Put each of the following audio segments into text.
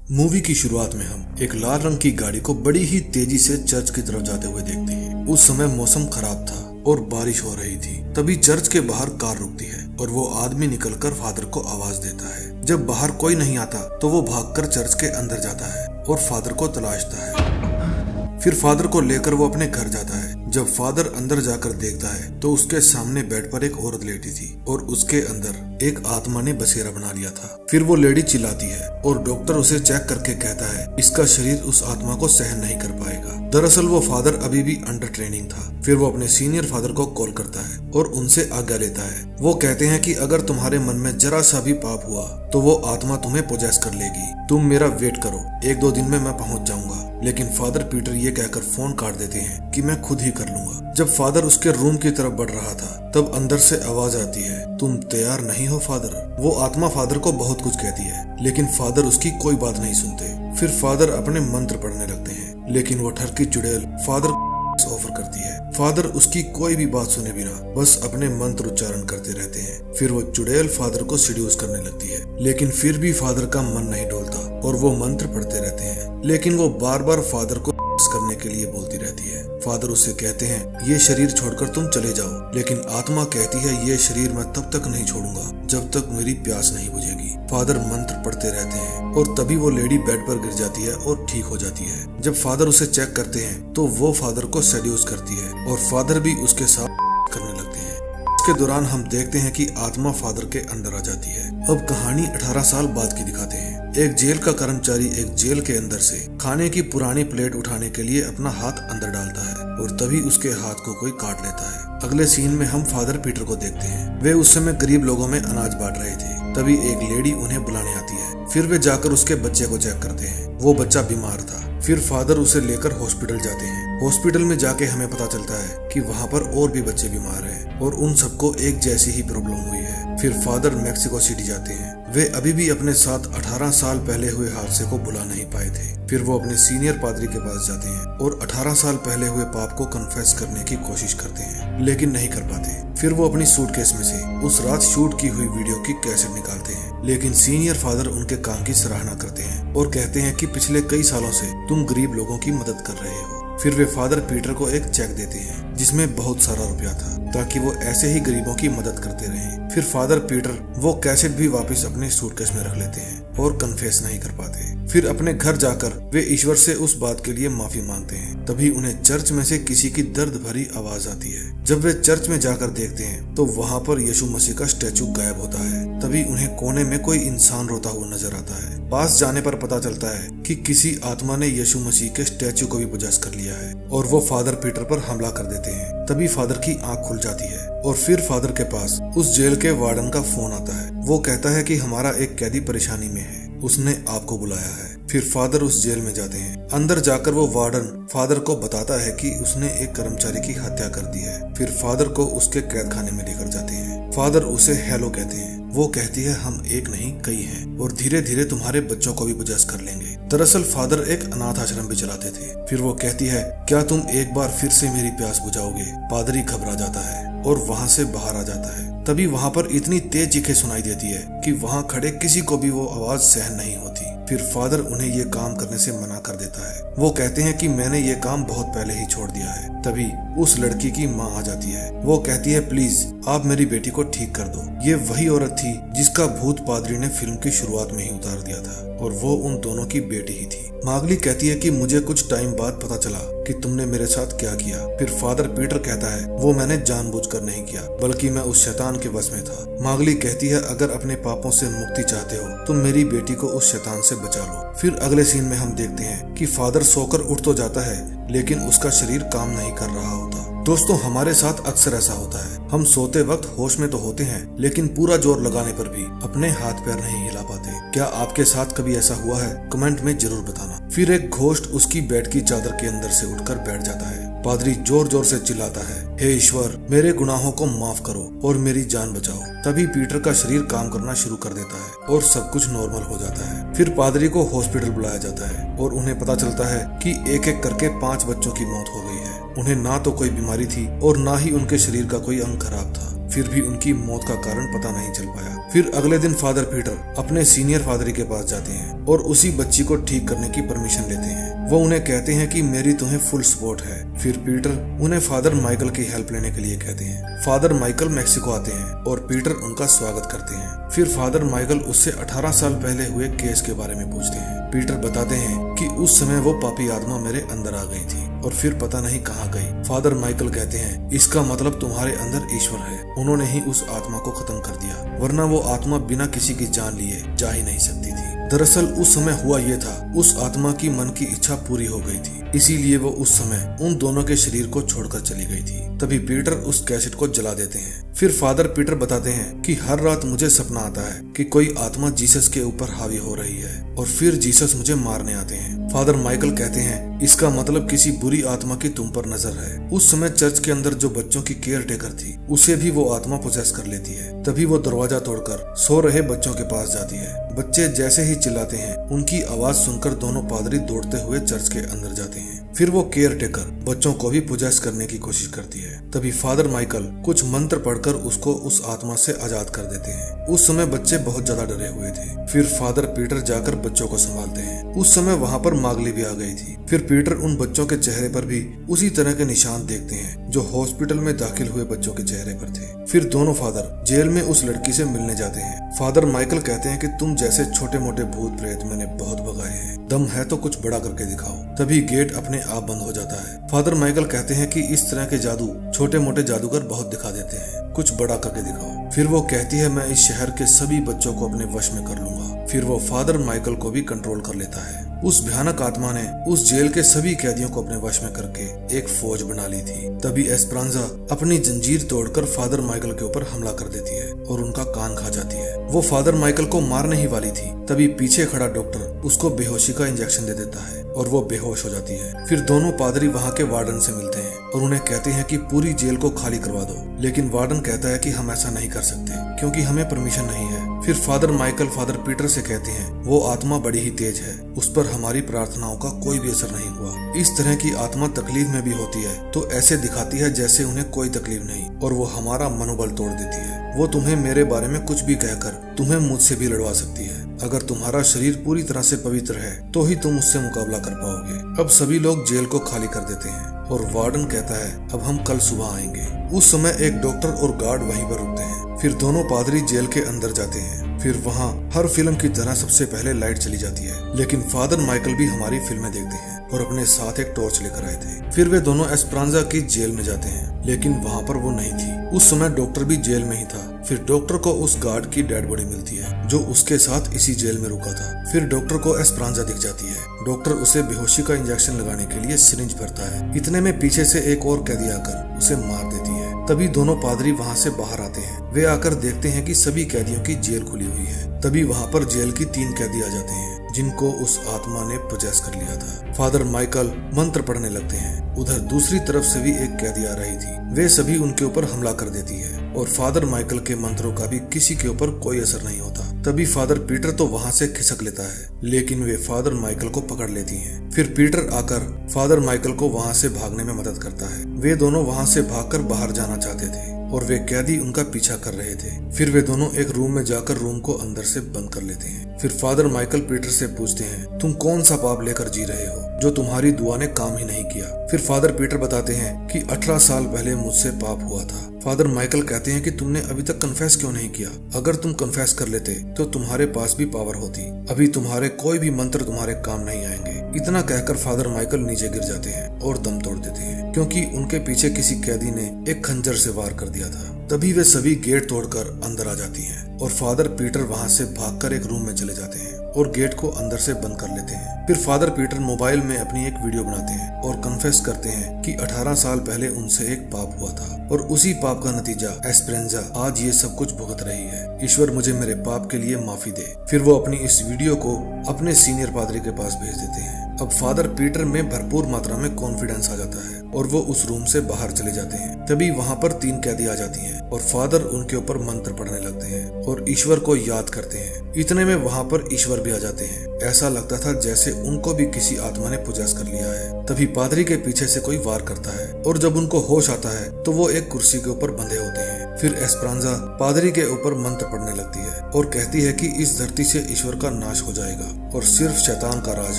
Movie की शुरुआत में हम एक लाल रंग की गाड़ी को बड़ी ही तेजी से चर्च की तरफ जाते हुए देखते हैं। उस समय मौसम खराब था और बारिश हो रही थी। तभी चर्च के बाहर कार रुकती है और वो आदमी निकलकर फादर को आवाज देता है। जब बाहर कोई नहीं आता तो वो भागकर चर्च के अंदर जाता है और फादर को तलाशता है। फिर फादर को लेकर वो अपने घर जाता है। जब फादर अंदर जाकर देखता है तो उसके सामने बेड पर एक औरत लेटी थी और उसके अंदर एक आत्मा ने बसेरा बना लिया था। फिर वो लेडी चिल्लाती है और डॉक्टर उसे चेक करके कहता है इसका शरीर उस आत्मा को सहन नहीं कर पाएगा। दरअसल वो फादर अभी भी अंडर ट्रेनिंग था। फिर वो अपने सीनियर फादर को कॉल करता है और उनसे आज्ञा लेता है। वो कहते हैं कि अगर तुम्हारे मन में जरा सा भी पाप हुआ तो वो आत्मा तुम्हें पोजेस कर लेगी। तुम मेरा वेट करो, 1-2 दिन में मैं पहुंच जाऊंगा। लेकिन फादर पीटर ये कहकर फोन काट देते हैं कि मैं खुद ही कर लूंगा। जब फादर उसके रूम की तरफ बढ़ रहा था तब अंदर से आवाज आती है, तुम तैयार नहीं हो फादर। वो आत्मा फादर को बहुत कुछ कहती है लेकिन फादर उसकी कोई बात नहीं सुनते। फिर फादर अपने मंत्र पढ़ने लगते हैं लेकिन वो ठरकी चुड़ैल फादर ऑफर करती है। फादर उसकी कोई भी बात सुने बिना बस अपने मंत्र उच्चारण करते रहते हैं। फिर वो चुड़ैल फादर को सीड्यूस करने लगती है लेकिन फिर भी फादर का मन नहीं डोलता और वो मंत्र पढ़ते रहते हैं। लेकिन वो बार बार फादर को करने के लिए बोलती रहती है। फादर उससे कहते हैं ये शरीर छोड़कर तुम चले जाओ, लेकिन आत्मा कहती है ये शरीर मैं तब तक नहीं छोड़ूंगा जब तक मेरी प्यास नहीं बुझेगी। फादर मंत्र पढ़ते रहते हैं और तभी वो लेडी बेड पर गिर जाती है और ठीक हो जाती है। जब फादर उसे चेक करते हैं तो वो फादर को सेड्यूस करती है और फादर भी उसके साथ करने लगते हैं। इसके दौरान हम देखते हैं कि आत्मा फादर के अंदर आ जाती है। अब कहानी 18 साल बाद की दिखाते हैं। एक जेल का कर्मचारी एक जेल के अंदर से खाने की पुरानी प्लेट उठाने के लिए अपना हाथ अंदर डालता है और तभी उसके हाथ को कोई काट लेता है। अगले सीन में हम फादर पीटर को देखते हैं। वे उस समय गरीब लोगों में अनाज बांट रहे थे। तभी एक लेडी उन्हें बुलाने आती है। फिर वे जाकर उसके बच्चे को चेक करते हैं। वो बच्चा बीमार था। फिर फादर उसे लेकर हॉस्पिटल जाते हैं। हॉस्पिटल में जाके हमें पता चलता है कि वहाँ पर और भी बच्चे बीमार हैं और उन सबको एक जैसी ही प्रॉब्लम हुई है। फिर फादर मैक्सिको सिटी जाते हैं। वे अभी भी अपने साथ 18 साल पहले हुए हादसे को भुला नहीं पाए थे। फिर वो अपने सीनियर पादरी के पास जाते हैं और 18 साल पहले हुए पाप को कन्फेस करने की कोशिश करते हैं लेकिन नहीं कर पाते। फिर वो अपनी सूटकेस में से उस रात शूट की हुई वीडियो की कैसेट निकालते हैं लेकिन सीनियर फादर उनके काम की सराहना करते हैं और कहते हैं कि पिछले कई सालों से तुम गरीब लोगों की मदद कर रहे हो। फिर वे फादर पीटर को एक चेक देते हैं जिसमें बहुत सारा रुपया था ताकि वो ऐसे ही गरीबों की मदद करते रहें। फिर फादर पीटर वो कैसेट भी वापस अपने सूटकेस में रख लेते हैं और कन्फेस नहीं कर पाते। फिर अपने घर जाकर वे ईश्वर से उस बात के लिए माफी मांगते हैं। तभी उन्हें चर्च में से किसी की दर्द भरी आवाज आती है। जब वे चर्च में जाकर देखते हैं तो वहाँ पर यीशु मसीह का स्टैचू गायब होता है। तभी उन्हें कोने में कोई इंसान रोता हुआ नजर आता है। पास जाने पर पता चलता है कि किसी आत्मा ने यीशु मसीह के स्टैचू को भी पोजेस कर लिया है और वो फादर पीटर पर हमला कर देते हैं। तभी फादर की आंख खुल जाती है और फिर फादर के पास उस जेल के वार्डन का फोन आता है। वो कहता है कि हमारा एक कैदी परेशानी में है, उसने आपको बुलाया है। फिर फादर उस जेल में जाते हैं। अंदर जाकर वो वार्डन फादर को बताता है कि उसने एक कर्मचारी की हत्या कर दी है। फिर फादर को उसके कैद खाने में लेकर जाते हैं। फादर उसे हेलो कहते हैं। वो कहती है हम एक नहीं कई हैं और धीरे धीरे तुम्हारे बच्चों को भी पोजेस कर लेंगे। दरअसल फादर एक अनाथ आश्रम भी चलाते थे। फिर वो कहती है क्या तुम एक बार फिर से मेरी प्यास बुझाओगे। पादरी घबरा जाता है और वहाँ से बाहर आ जाता है। तभी वहाँ पर इतनी तेज चीखें सुनाई देती है कि वहाँ खड़े किसी को भी वो आवाज सहन नहीं होती। फिर फादर उन्हें ये काम करने से मना कर देता है। वो कहते हैं कि मैंने ये काम बहुत पहले ही छोड़ दिया है। तभी उस लड़की की माँ आ जाती है। वो कहती है प्लीज आप मेरी बेटी को ठीक कर दो। ये वही औरत थी जिसका भूत पादरी ने फिल्म की शुरुआत में ही उतार दिया था और वो उन दोनों की बेटी ही थी। मागली कहती है कि मुझे कुछ टाइम बाद पता चला कि तुमने मेरे साथ क्या किया। फिर फादर पीटर कहता है वो मैंने जानबूझकर नहीं किया बल्कि मैं उस शैतान के वश में था। मागली कहती है अगर अपने पापों से मुक्ति चाहते हो तो मेरी बेटी को उस शैतान से बचा लो। फिर अगले सीन में हम देखते हैं कि फादर सोकर उठ तो जाता है लेकिन उसका शरीर काम नहीं कर रहा होता। दोस्तों हमारे साथ अक्सर ऐसा होता है। हम सोते वक्त होश में तो होते हैं लेकिन पूरा जोर लगाने पर भी अपने हाथ पैर नहीं हिला पाते। क्या आपके साथ कभी ऐसा हुआ है? कमेंट में जरूर बताना। फिर एक घोस्ट उसकी बेड की चादर के अंदर से उठकर बैठ जाता है। पादरी जोर जोर से चिल्लाता है हे ईश्वर मेरे गुनाहों को माफ करो और मेरी जान बचाओ। तभी पीटर का शरीर काम करना शुरू कर देता है और सब कुछ नॉर्मल हो जाता है। फिर पादरी को हॉस्पिटल बुलाया जाता है और उन्हें पता चलता है कि एक एक करके 5 बच्चों की मौत हो गई है। उन्हें ना तो कोई बीमारी थी और ना ही उनके शरीर का कोई अंग खराब था। फिर भी उनकी मौत का कारण पता नहीं चल पाया। फिर अगले दिन फादर पीटर अपने सीनियर पादरी के पास जाते हैं और उसी बच्ची को ठीक करने की परमिशन लेते हैं। वो उन्हें कहते हैं कि मेरी तुम्हें फुल सपोर्ट है। फिर पीटर उन्हें फादर माइकल की हेल्प लेने के लिए कहते हैं। फादर माइकल मैक्सिको आते हैं और पीटर उनका स्वागत करते हैं। फिर फादर माइकल उससे 18 साल पहले हुए केस के बारे में पूछते हैं। पीटर बताते हैं कि उस समय वो पापी आत्मा मेरे अंदर आ गई थी और फिर पता नहीं कहाँ गई। फादर माइकल कहते हैं इसका मतलब तुम्हारे अंदर ईश्वर है, उन्होंने ही उस आत्मा को खत्म कर दिया, वरना वो आत्मा बिना किसी की जान लिए जा ही नहीं सकती थी। दरअसल उस समय हुआ ये था, उस आत्मा की मन की इच्छा पूरी हो गई थी, इसीलिए वो उस समय उन दोनों के शरीर को छोड़कर चली गई थी। तभी पीटर उस कैसेट को जला देते हैं। फिर फादर पीटर बताते हैं कि हर रात मुझे सपना आता है कि कोई आत्मा जीसस के ऊपर हावी हो रही है और फिर जीसस मुझे मारने आते हैं। फादर माइकल कहते हैं इसका मतलब किसी बुरी आत्मा की तुम पर नजर है। उस समय चर्च के अंदर जो बच्चों की केयर टेकर थी उसे भी वो आत्मा पोजेस कर लेती है। तभी वो दरवाजा तोड़कर सो रहे बच्चों के पास जाती है। बच्चे जैसे ही चिल्लाते हैं उनकी आवाज सुनकर दोनों पादरी दौड़ते हुए चर्च के अंदर जाते हैं। फिर वो केयर टेकर बच्चों को भी पोजेस करने की कोशिश करती है। तभी फादर माइकल कुछ मंत्र पढ़कर उसको उस आत्मा से आजाद कर देते हैं। उस समय बच्चे बहुत ज्यादा डरे हुए थे। फिर फादर पीटर जाकर बच्चों को संभालते हैं। उस समय वहाँ पर मागली भी आ गई थी। फिर पीटर उन बच्चों के चेहरे पर भी उसी तरह के निशान देखते हैं जो हॉस्पिटल में दाखिल हुए बच्चों के चेहरे पर थे। फिर दोनों फादर जेल में उस लड़की से मिलने जाते हैं। फादर माइकल कहते हैं कि तुम जैसे छोटे मोटे भूत प्रेत मैंने बहुत भगाए हैं, दम है तो कुछ बड़ा करके दिखाओ। तभी गेट अपने आप बंद हो जाता है। फादर माइकल कहते हैं कि इस तरह के जादू छोटे मोटे जादूगर बहुत दिखा देते हैं, कुछ बड़ा करके दिखाओ। फिर वो कहती है मैं इस शहर के सभी बच्चों को अपने वश में कर लूंगा। फिर वो फादर माइकल को भी कंट्रोल कर लेता है। उस भयानक आत्मा ने उस जेल के सभी कैदियों को अपने वश में करके एक फौज बना ली थी। तभी एस्परांजा अपनी जंजीर तोड़कर फादर माइकल के ऊपर हमला कर देती है और उनका कान खा जाती है। वो फादर माइकल को मारने ही वाली थी, तभी पीछे खड़ा डॉक्टर उसको बेहोशी का इंजेक्शन दे देता है और वो बेहोश हो जाती है। फिर दोनों पादरी वहाँ के वार्डन से मिलते हैं और उन्हें कहते हैं कि पूरी जेल को खाली करवा दो, लेकिन वार्डन कहता है कि हम ऐसा नहीं कर सकते क्योंकि हमें परमिशन नहीं है। फिर फादर माइकल फादर पीटर से कहते हैं वो आत्मा बड़ी ही तेज है, उस पर हमारी प्रार्थनाओं का कोई भी असर नहीं हुआ। इस तरह की आत्मा तकलीफ में भी होती है तो ऐसे दिखाती है जैसे उन्हें कोई तकलीफ नहीं, और वो हमारा मनोबल तोड़ देती है। वो तुम्हें मेरे बारे में कुछ भी कहकर तुम्हें मुझसे भी लड़वा सकती है। अगर तुम्हारा शरीर पूरी तरह से पवित्र है तो ही तुम उससे मुकाबला कर पाओगे। अब सभी लोग जेल को खाली कर देते हैं और वार्डन कहता है अब हम कल सुबह आएंगे। उस समय एक डॉक्टर और गार्ड वहीं पर रुकते हैं। फिर दोनों पादरी जेल के अंदर जाते हैं। फिर वहाँ हर फिल्म की तरह सबसे पहले लाइट चली जाती है, लेकिन फादर माइकल भी हमारी फिल्में देखते हैं और अपने साथ एक टॉर्च लेकर आए थे। फिर वे दोनों एस्परांजा की जेल में जाते हैं, लेकिन वहाँ पर वो नहीं थी। उस समय डॉक्टर भी जेल में ही था। फिर डॉक्टर को उस गार्ड की डेड बॉडी मिलती है जो उसके साथ इसी जेल में रुका था। फिर डॉक्टर को एस्परांजा दिख जाती है। डॉक्टर उसे बेहोशी का इंजेक्शन लगाने के लिए सिरिंज भरता है। इतने में पीछे से एक और कैदी आकर उसे मार देती है। तभी दोनों पादरी वहाँ से बाहर आते हैं। वे आकर देखते हैं कि सभी कैदियों की जेल खुली हुई है। तभी वहाँ पर जेल की 3 कैदी आ जाते हैं जिनको उस आत्मा ने पोजेस कर लिया था। फादर माइकल मंत्र पढ़ने लगते हैं। उधर दूसरी तरफ से भी एक कैदी आ रही थी। वे सभी उनके ऊपर हमला कर देती है और फादर माइकल के मंत्रों का भी किसी के ऊपर कोई असर नहीं होता। तभी फादर पीटर तो वहाँ से खिसक लेता है, लेकिन वे फादर माइकल को पकड़ लेती हैं। फिर पीटर आकर फादर माइकल को वहाँ से भागने में मदद करता है। वे दोनों वहाँ से भागकर बाहर जाना चाहते थे और वे कैदी उनका पीछा कर रहे थे। फिर वे दोनों एक रूम में जाकर रूम को अंदर से बंद कर लेते हैं। फिर फादर माइकल पीटर से पूछते हैं तुम कौन सा पाप लेकर जी रहे हो जो तुम्हारी दुआ ने काम ही नहीं किया। फिर फादर पीटर बताते हैं कि 18 साल पहले मुझसे पाप हुआ था। फादर माइकल कहते हैं कि तुमने अभी तक कन्फेस क्यों नहीं किया? अगर तुम कन्फेस कर लेते तो तुम्हारे पास भी पावर होती। अभी तुम्हारे कोई भी मंत्र तुम्हारे काम नहीं आएंगे। इतना कहकर फादर माइकल नीचे गिर जाते हैं और दम तोड़ देते हैं, क्योंकि उनके पीछे किसी कैदी ने एक खंजर से वार कर दिया था। तभी वे सभी गेट तोड़कर अंदर आ जाती हैं और फादर पीटर वहाँ से भागकर एक रूम में चले जाते हैं और गेट को अंदर से बंद कर लेते हैं। फिर फादर पीटर मोबाइल में अपनी एक वीडियो बनाते हैं और कन्फेस करते हैं कि 18 साल पहले उनसे एक पाप हुआ था और उसी पाप का नतीजा एस्परेंजा आज ये सब कुछ भुगत रही है। ईश्वर मुझे मेरे पाप के लिए माफी दे। फिर वो अपनी इस वीडियो को अपने सीनियर पादरी के पास भेज देते हैं। अब फादर पीटर में भरपूर मात्रा में कॉन्फिडेंस आ जाता है और वो उस रूम से बाहर चले जाते हैं। तभी वहाँ पर 3 कैदी आ जाती हैं और फादर उनके ऊपर मंत्र पढ़ने लगते हैं और ईश्वर को याद करते हैं। इतने में वहाँ पर ईश्वर भी आ जाते हैं। ऐसा लगता था जैसे उनको भी किसी आत्मा ने पोजेस कर लिया है। तभी पादरी के पीछे से कोई वार करता है और जब उनको होश आता है तो वो एक कुर्सी के ऊपर बंधे होते हैं। फिर एस्परांजा पादरी के ऊपर मंत्र पढ़ने लगती है और कहती है कि इस धरती से ईश्वर का नाश हो जाएगा और सिर्फ शैतान का राज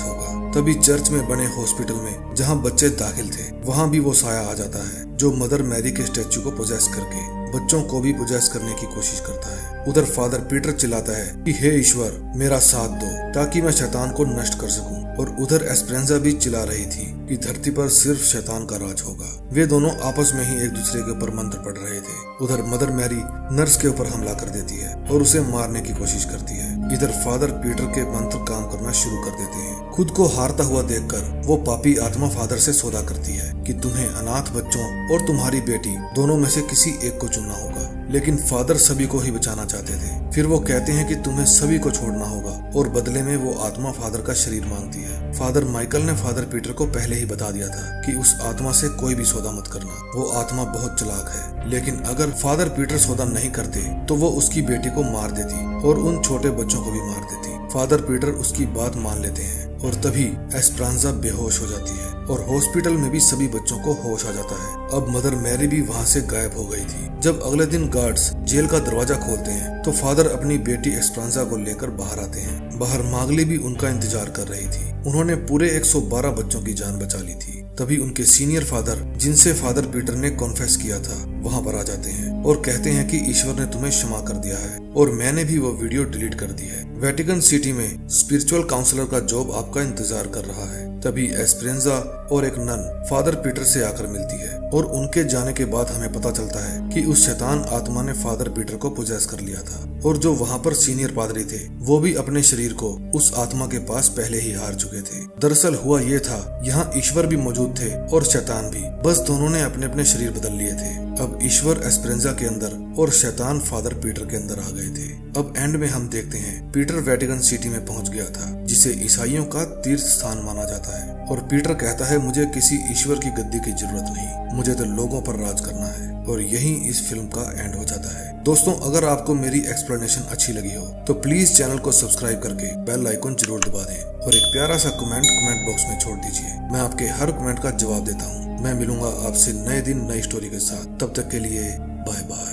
होगा। तभी चर्च में बने हॉस्पिटल में जहाँ बच्चे दाखिल थे वहाँ भी वो साया आ जाता है जो मदर मैरी के स्टैचू को पोजेस करके बच्चों को भी पोजेस करने की कोशिश करता है। उधर फादर पीटर चिल्लाता है कि हे ईश्वर मेरा साथ दो ताकि मैं शैतान को नष्ट कर सकूं। और उधर एस्परांजा भी चिल्ला रही थी कि धरती पर सिर्फ शैतान का राज होगा। वे दोनों आपस में ही एक दूसरे के ऊपर मंत्र पढ़ रहे थे। उधर मदर मैरी नर्स के ऊपर हमला कर देती है और उसे मारने की कोशिश करती है। इधर फादर पीटर के मंत्र काम करना शुरू कर देते हैं। खुद को हारता हुआ देखकर वो पापी आत्मा फादर से सौदा करती है कि तुम्हें अनाथ बच्चों और तुम्हारी बेटी दोनों में से किसी एक को चुनना होगा। लेकिन फादर सभी को ही बचाना चाहते थे। फिर वो कहते हैं कि तुम्हें सभी को छोड़ना होगा और बदले में वो आत्मा फादर का शरीर मांगती है। फादर माइकल ने फादर पीटर को पहले ही बता दिया था कि उस आत्मा से कोई भी सौदा मत करना, वो आत्मा बहुत चालाक है। लेकिन अगर फादर पीटर सौदा नहीं करते तो वो उसकी बेटी को मार देती और उन छोटे बच्चों को भी मार देती। फादर पीटर उसकी बात मान लेते हैं और तभी एस्परांजा बेहोश हो जाती है और हॉस्पिटल में भी सभी बच्चों को होश आ जाता है। अब मदर मैरी भी वहाँ से गायब हो गई थी। जब अगले दिन गार्ड्स जेल का दरवाजा खोलते हैं तो फादर अपनी बेटी एस्परांजा को लेकर बाहर आते हैं। बाहर मागली भी उनका इंतजार कर रही थी। उन्होंने पूरे 112 बच्चों की जान बचा ली थी। तभी उनके सीनियर फादर जिनसे फादर पीटर ने कॉन्फेस किया था वहाँ पर आ जाते हैं और कहते हैं कि ईश्वर ने तुम्हें क्षमा कर दिया है और मैंने भी वो वीडियो डिलीट कर दी है। वेटिकन सिटी में स्पिरिचुअल काउंसलर का जॉब आपका इंतजार कर रहा है। तभी एस्परांजा और एक नन फादर पीटर से आकर मिलती है और उनके जाने के बाद हमें पता चलता है कि उस शैतान आत्मा ने फादर पीटर को पोजेस कर लिया था और जो वहाँ पर सीनियर पादरी थे वो भी अपने शरीर को उस आत्मा के पास पहले ही हार चुके थे। दरअसल हुआ ये था, यहाँ ईश्वर भी मौजूद थे और शैतान भी, बस दोनों ने अपने अपने शरीर बदल लिए थे। अब ईश्वर एस्परांजा के अंदर और शैतान फादर पीटर के अंदर आ गए थे। अब एंड में हम देखते हैं पीटर वेटिकन सिटी में पहुंच गया था जिसे ईसाइयों का तीर्थ स्थान माना जाता है और पीटर कहता है मुझे किसी ईश्वर की गद्दी की जरूरत नहीं, मुझे तो लोगों पर राज करना है। और यहीं इस फिल्म का एंड हो जाता है। दोस्तों अगर आपको मेरी एक्सप्लेनेशन अच्छी लगी हो तो प्लीज चैनल को सब्सक्राइब करके बेल आइकन जरूर दबा दें और एक प्यारा सा कमेंट बॉक्स में छोड़ दीजिए। मैं आपके हर कमेंट का जवाब देता हूँ। मैं मिलूंगा आपसे नए दिन नई स्टोरी के साथ। तब तक के लिए बाय बाय।